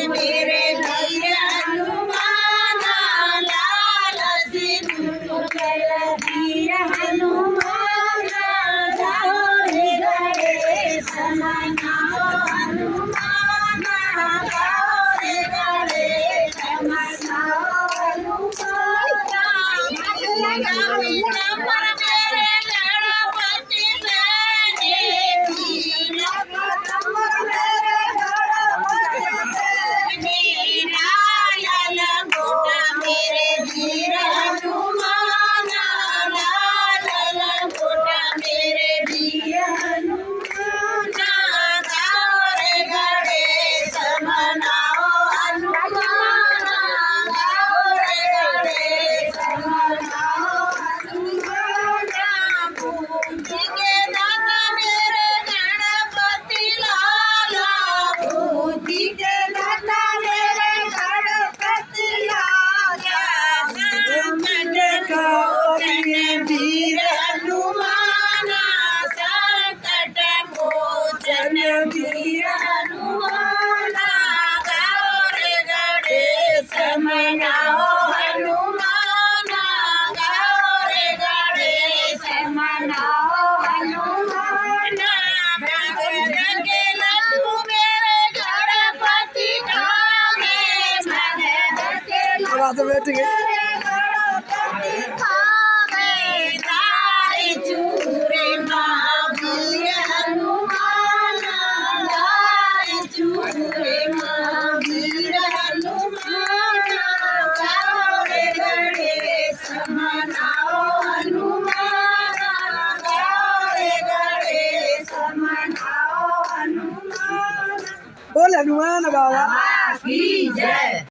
मेरे वीर हनुमान लाल सिंदूर वीर हनुमान जाओ रे गणेश मनाओ हनुमान जाओ रे गणेश मनाओ हनुमान मेरे गणपति मेरे वीर हनुमान लाल लंगोटा मेरे वीर हनुमान जाओ रे गणेश मनाओ हनुमान जाओ रे गणेश मनाओ हनुमान बुद्धि के दाता मेरे गणपति लाला बुद्धि के दाता मेरे गणपति लाला वीर हनुमान संकट मोचन वीर हनुमान जाओ रे गणेश मनाओ हनुमान जाओ रे गणेश मनाओ हनुमान भगत के लड्डू मेरे गणपति खावे भगत के आवाज बैठ गई गणपति खावे तारे चूरे माँ वीर हनुमान तारे चूरे माँ वीर हनुमान जाओ रे गणेश मनाओ हनुमान जाओ रे गणेश मनाओ हनुमान बोल हनुमान बाबा की जय।